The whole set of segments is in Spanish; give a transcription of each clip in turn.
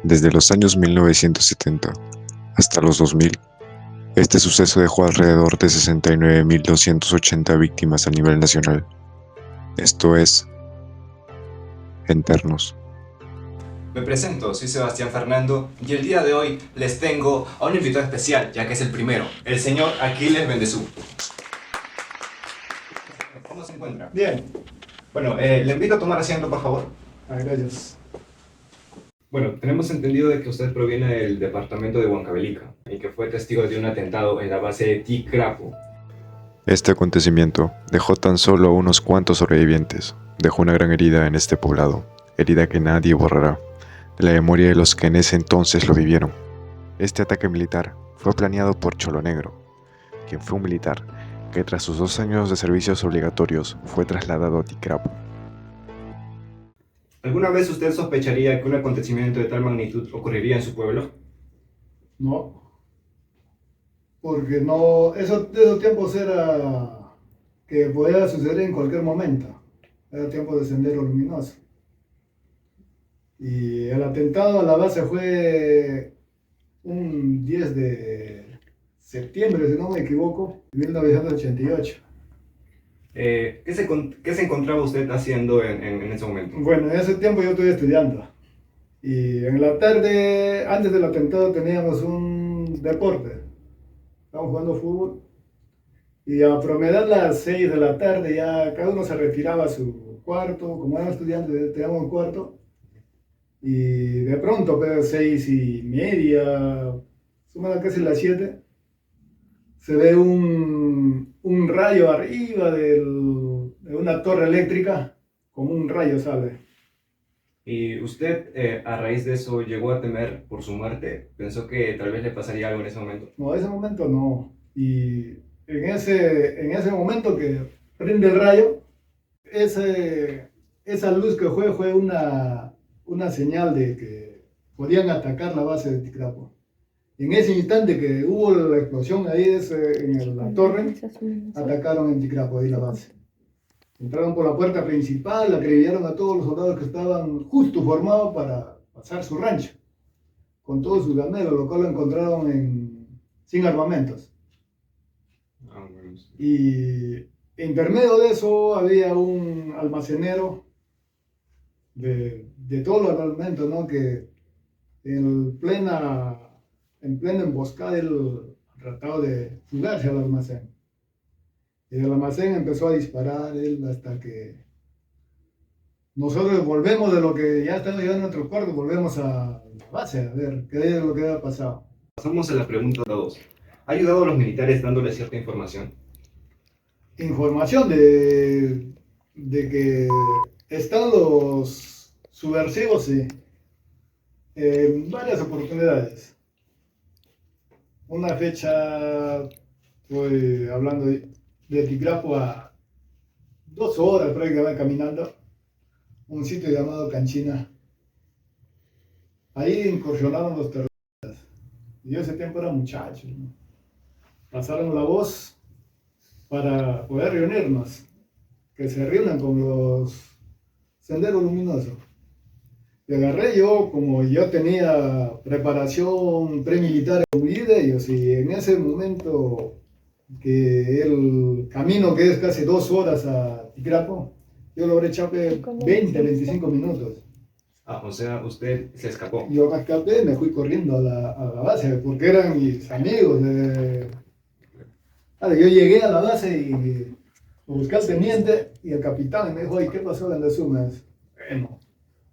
Desde los años 1970 hasta los 2000, este suceso dejó alrededor de 69.280 víctimas a nivel nacional, esto es, internos. Me presento, soy Sebastián Fernando y el día de hoy les tengo a un invitado especial, ya que es el primero, el señor Aquiles Bendezú. ¿Cómo se encuentra? Bien. Bueno, le invito a tomar asiento, por favor. Gracias. Bueno, tenemos entendido de que usted proviene del departamento de Huancavelica y que fue testigo de un atentado en la base de Ticrapo. Este acontecimiento dejó tan solo a unos cuantos sobrevivientes, dejó una gran herida en este poblado, herida que nadie borrará, de la memoria de los que en ese entonces lo vivieron. Este ataque militar fue planeado por Cholo Negro, quien fue un militar que tras sus 2 años de servicios obligatorios fue trasladado a Ticrapo. ¿Alguna vez usted sospecharía que un acontecimiento de tal magnitud ocurriría en su pueblo? No. Porque no, de esos tiempos era que podía suceder en cualquier momento. Era tiempo de sendero luminoso. Y el atentado a la base fue un 10 de septiembre, si no me equivoco, de 1988. ¿Qué se encontraba usted haciendo en ese momento? Bueno, en ese tiempo yo estoy estudiando. Y en la tarde, antes del atentado, teníamos un deporte. Estábamos jugando fútbol. Y a promediar las 6 de la tarde, ya cada uno se retiraba a su cuarto. Como eran estudiantes, teníamos un cuarto. Y de pronto, pues, 6:30, sumada casi las 7, se ve un rayo arriba de una torre eléctrica, como un rayo sale. ¿Y usted, a raíz de eso, llegó a temer por su muerte? ¿Pensó que tal vez le pasaría algo en ese momento? No, en ese momento no. Y en ese momento que prende el rayo, esa luz que fue una señal de que podían atacar la base de Ticrapo. En ese instante que hubo la explosión ahí en la torre, atacaron en Ticrapo, ahí la base. Entraron por la puerta principal, acribillaron a todos los soldados que estaban justo formados para pasar su rancho, con todos sus gamelos, lo cual lo encontraron sin armamentos. Bueno, sí. Y intermedio de eso había un almacenero de todos los armamentos, ¿no? Que en plena emboscada él trataba de fugarse al almacén. Y del almacén empezó a disparar él hasta que nosotros volvemos de lo que ya estamos llegando a nuestro cuarto, volvemos a la base a ver qué es lo que había pasado. Pasamos a la pregunta 2. ¿Ha ayudado a los militares dándole cierta información? Información de que están los subversivos, sí, en varias oportunidades. Una fecha, estoy hablando de Ticrapo a 2 horas prácticamente caminando, un sitio llamado Canchina. Ahí incursionaron los terroristas. Y yo ese tiempo era muchacho, ¿no? Pasaron la voz para poder reunirnos, que se reúnan con los senderos luminosos. Y agarré yo, como yo tenía preparación premilitar en mi de ellos, y en ese momento que el camino que es casi 2 horas a Ticrapo, yo logré echar 20, 25 minutos. O sea, usted se escapó. Yo me escapé, me fui corriendo a la base, porque eran mis amigos. Yo llegué a la base y busqué al teniente y el capitán me dijo, ¿y qué pasó en las sumas? Bueno,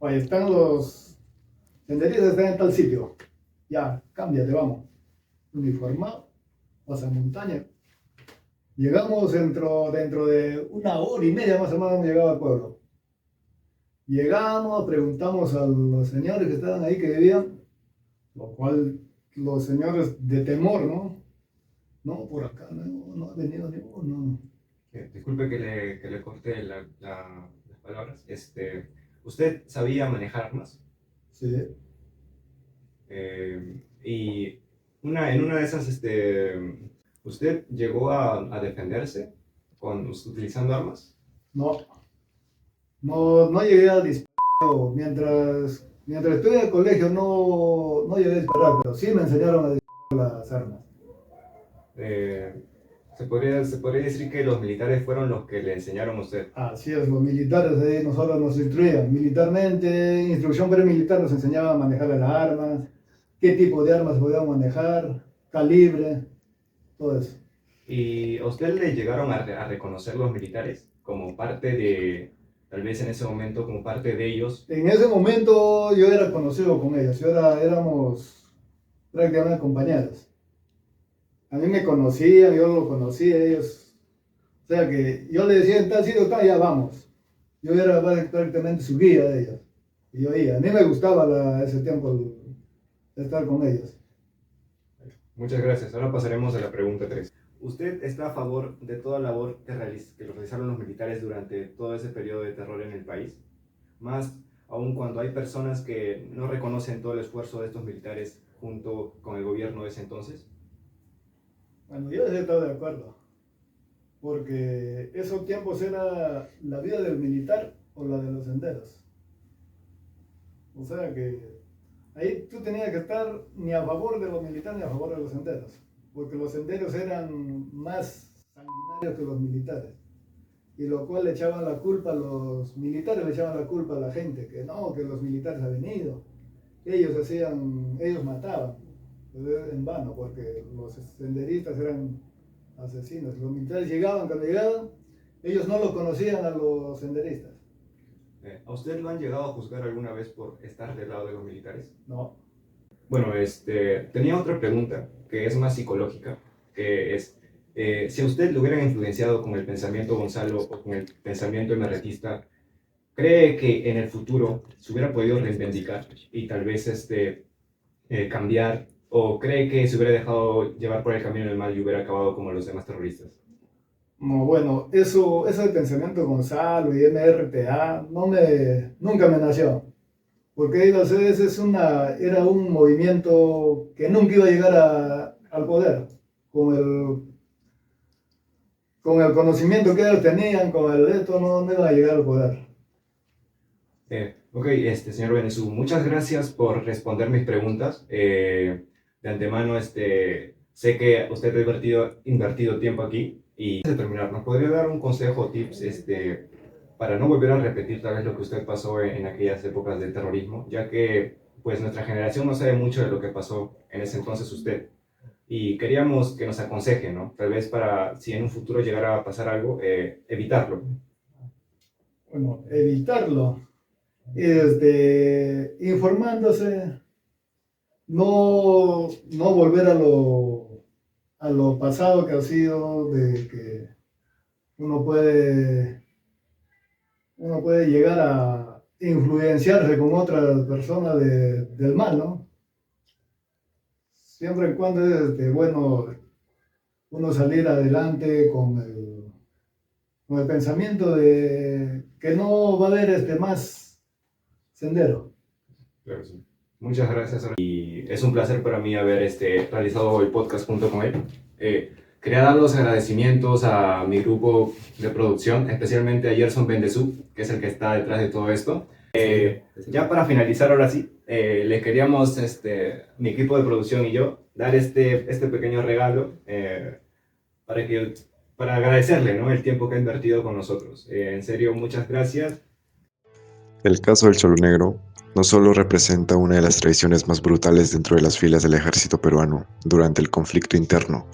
ahí están los senderistas, están en tal sitio. Ya, cámbiate, vamos. Uniformado, vas a montaña. Llegamos dentro de 1 hora y media más o menos, llegaba al pueblo. Llegamos, preguntamos a los señores que estaban ahí, que vivían, lo cual los señores de temor, ¿no? No, por acá no ha venido ninguno. Disculpe que le corte las palabras. ¿Usted sabía manejar armas? Sí. Y en una de esas, ¿usted llegó a defenderse utilizando armas? No llegué a disparar. Mientras Mientras estuve en el colegio no llegué a disparar, pero sí me enseñaron a disparar las armas. Se podría decir que los militares fueron los que le enseñaron a usted. Así es, los militares ahí nosotros nos instruían militarmente, instrucción pre-militar nos enseñaba a manejar las armas, qué tipo de armas podían manejar, calibre, todo eso. ¿Y a usted le llegaron a reconocer los militares como parte de, tal vez en ese momento, como parte de ellos? En ese momento yo era conocido con ellos, éramos prácticamente compañeros. A mí me conocían, yo lo conocía, ellos. O sea que yo le decía en tal sitio, tal, ya vamos. Yo era prácticamente su guía de ellos. Y yo iba. A mí me gustaba ese tiempo estar con ellos. Muchas gracias. Ahora pasaremos a la pregunta 3. ¿Usted está a favor de toda labor que realizaron los militares durante todo ese periodo de terror en el país? Más aún cuando hay personas que no reconocen todo el esfuerzo de estos militares junto con el gobierno de ese entonces. Bueno, yo sí estaba de acuerdo. Porque esos tiempos era la vida del militar o la de los senderos. O sea que ahí tú tenías que estar ni a favor de los militares ni a favor de los senderos. Porque los senderos eran más sanguinarios que los militares. Y lo cual le echaban la culpa a los militares, le echaban la culpa a la gente, que no, que los militares han venido. Ellos mataban, en vano, porque los senderistas eran asesinos. Los militares cuando llegaban, ellos no los conocían a los senderistas. ¿A usted lo han llegado a juzgar alguna vez por estar del lado de los militares? No. Bueno, tenía otra pregunta que es más psicológica, que es, si a usted lo hubieran influenciado con el pensamiento Gonzalo o con el pensamiento emerretista, ¿cree que en el futuro se hubiera podido reivindicar y tal vez cambiar? ¿O cree que se hubiera dejado llevar por el camino del mal y hubiera acabado como los demás terroristas? No, bueno, eso de pensamiento Gonzalo y MRTA nunca me nació. Porque digo, era un movimiento que nunca iba a llegar al poder. Con el conocimiento que ellos tenían, no iba a llegar al poder. Ok, señor Benezú, muchas gracias por responder mis preguntas. De antemano, sé que usted ha invertido tiempo aquí. Y antes de terminar, ¿nos podría dar un consejo o tips para no volver a repetir tal vez lo que usted pasó en aquellas épocas de terrorismo? Ya que pues nuestra generación no sabe mucho de lo que pasó en ese entonces usted. Y queríamos que nos aconseje, ¿no? Tal vez para, si en un futuro llegara a pasar algo, evitarlo. Bueno, evitarlo. Informándose, no volver a lo pasado que ha sido, de que uno puede llegar a influenciarse con otras personas del mal, ¿no? Siempre y cuando es bueno uno salir adelante con el pensamiento de que no va a haber más sendero. Claro, sí. Muchas gracias. Y es un placer para mí haber realizado el podcast junto con él. Quería dar los agradecimientos a mi grupo de producción, especialmente a Gerson Bendezú, que es el que está detrás de todo esto. Ya para finalizar, ahora sí, les queríamos, mi equipo de producción y yo, dar este pequeño regalo para agradecerle, ¿no?, el tiempo que ha invertido con nosotros. En serio, muchas gracias. El caso del Cholo Negro no solo representa una de las traiciones más brutales dentro de las filas del ejército peruano durante el conflicto interno,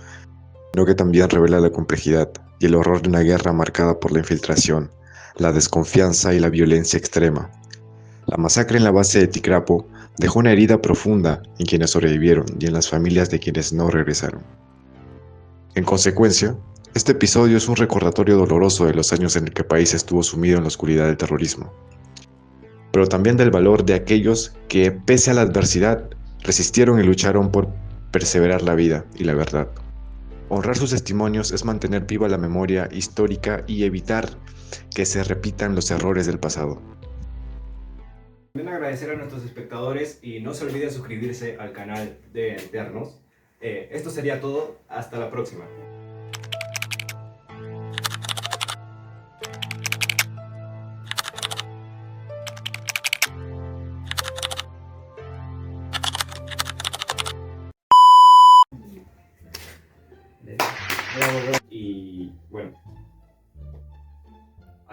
sino que también revela la complejidad y el horror de una guerra marcada por la infiltración, la desconfianza y la violencia extrema. La masacre en la base de Ticrapo dejó una herida profunda en quienes sobrevivieron y en las familias de quienes no regresaron. En consecuencia, este episodio es un recordatorio doloroso de los años en el que el país estuvo sumido en la oscuridad del terrorismo, pero también del valor de aquellos que, pese a la adversidad, resistieron y lucharon por perseverar la vida y la verdad. Honrar sus testimonios es mantener viva la memoria histórica y evitar que se repitan los errores del pasado. También agradecer a nuestros espectadores y no se olviden suscribirse al canal de Eternos. Esto sería todo. Hasta la próxima.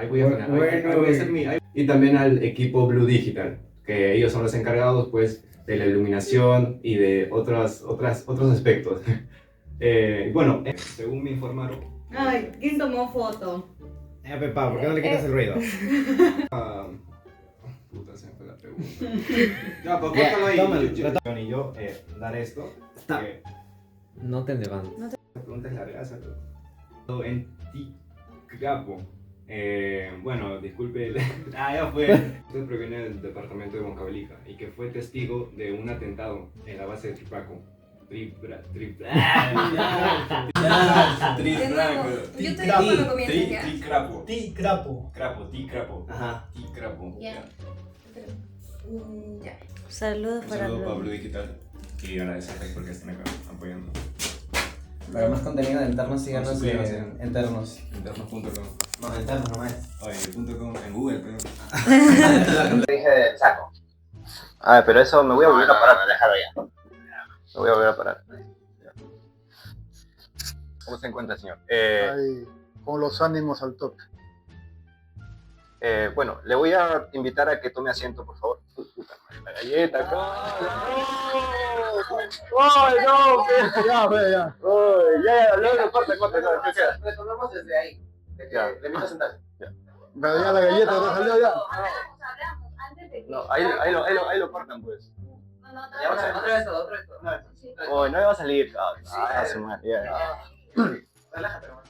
ahí voy a poner, ahí voy a hacer y también al equipo Blue Digital, que ellos son los encargados, pues, de la iluminación y de otros aspectos. Bueno, según me informaron... Ay, ¿quién tomó foto? Pepa, ¿por qué no le quitas el ruido? Puta, se me fue la pregunta. Ya, pues Ya, bótalo ahí. tómalo, John y yo, dar esto. Está. que No te levantes. La pregunta es larga, ¿sabes? En Ticapo. Bueno, disculpe. Ya fue. Usted proviene del departamento de Huancavelica y que fue testigo de un atentado en la base de Tripaco. De nuevo, yo te digo cuando comiences ya. Ticrapo. Ticrapo. Ticrapo. Ajá. Ticrapo. Ya. Ya. Saludos Un para saludo para Blue. Blue Digital y agradecerles porque estén acá apoyando. Para más contenido de Enternos, síganos Suscríbanse. en Enternos. Internos.com. No, Enternos nomás. Oye, .com en Google, pero... Dije del saco. A ver, pero eso me voy a volver a parar. Déjalo ya. Me voy a volver a parar. ¿Cómo se encuentra, señor? Ahí, con los ánimos al tope. Bueno, le voy a invitar a que tome asiento, por favor. Puta madre, la galleta acá. ¡Ay, no! Ya. Ya, luego corta. Retomamos desde ahí. Ya. Le invito a sentarse. Pero ya la galleta no salió ya. Hablamos antes de que. No, ahí lo cortan, pues. No, Ya, otra vez todo. Sí. Oh, no me va a salir. Su madre, ya. Relájate, hermano.